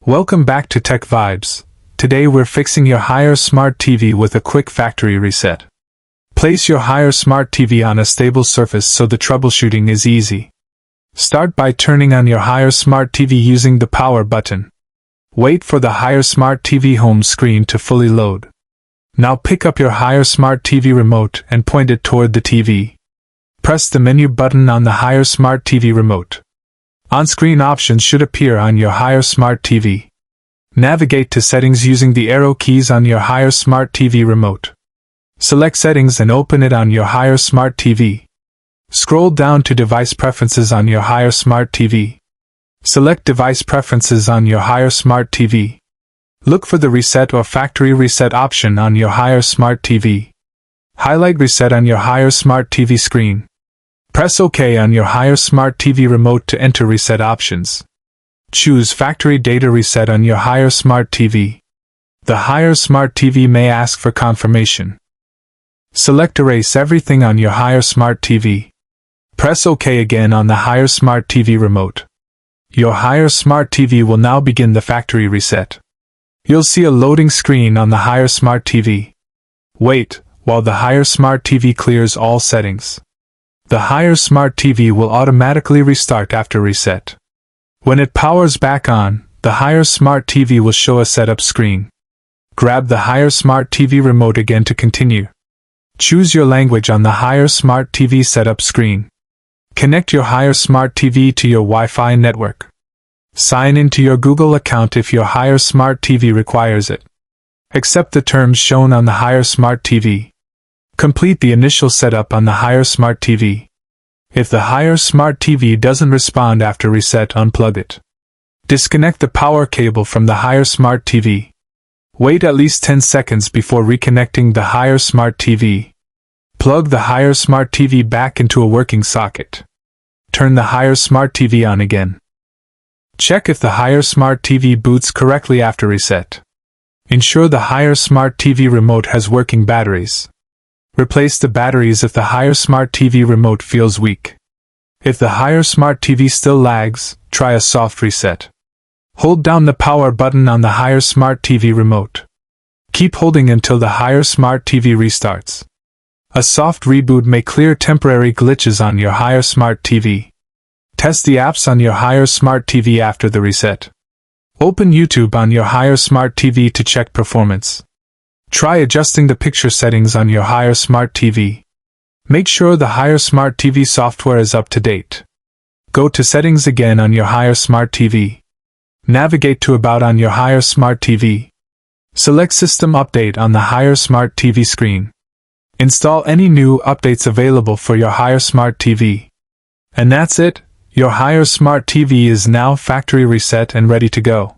Welcome back to Tech Vibes. Today we're fixing your Haier Smart TV with a quick factory reset. Place your Haier Smart TV on a stable surface so the troubleshooting is easy. Start by turning on your Haier Smart TV using the power button. Wait for the Haier Smart TV home screen to fully load. Now pick up your Haier Smart TV remote and point it toward the TV. Press the menu button on the Haier Smart TV remote. On-screen options should appear on your Haier Smart TV. Navigate to settings using the arrow keys on your Haier Smart TV remote. Select settings and open it on your Haier Smart TV. Scroll down to device preferences on your Haier Smart TV. Select device preferences on your Haier Smart TV. Look for the reset or factory reset option on your Haier Smart TV. Highlight reset on your Haier Smart TV screen. Press OK on your Haier Smart TV remote to enter reset options. Choose Factory Data Reset on your Haier Smart TV. The Haier Smart TV may ask for confirmation. Select Erase Everything on your Haier Smart TV. Press OK again on the Haier Smart TV remote. Your Haier Smart TV will now begin the factory reset. You'll see a loading screen on the Haier Smart TV. Wait while the Haier Smart TV clears all settings. The Haier Smart TV will automatically restart after reset. When it powers back on, the Haier Smart TV will show a setup screen. Grab the Haier Smart TV remote again to continue. Choose your language on the Haier Smart TV setup screen. Connect your Haier Smart TV to your Wi-Fi network. Sign into your Google account if your Haier Smart TV requires it. Accept the terms shown on the Haier Smart TV. Complete the initial setup on the Haier Smart TV. If the Haier Smart TV doesn't respond after reset, unplug it. Disconnect the power cable from the Haier Smart TV. Wait at least 10 seconds before reconnecting the Haier Smart TV. Plug the Haier Smart TV back into a working socket. Turn the Haier Smart TV on again. Check if the Haier Smart TV boots correctly after reset. Ensure the Haier Smart TV remote has working batteries. Replace the batteries if the Haier Smart TV remote feels weak. If the Haier Smart TV still lags, try a soft reset. Hold down the power button on the Haier Smart TV remote. Keep holding until the Haier Smart TV restarts. A soft reboot may clear temporary glitches on your Haier Smart TV. Test the apps on your Haier Smart TV after the reset. Open YouTube on your Haier Smart TV to check performance. Try adjusting the picture settings on your Haier Smart TV. Make sure the Haier Smart TV software is up to date. Go to Settings again on your Haier Smart TV. Navigate to About on your Haier Smart TV. Select System Update on the Haier Smart TV screen. Install any new updates available for your Haier Smart TV. And that's it. Your Haier Smart TV is now factory reset and ready to go.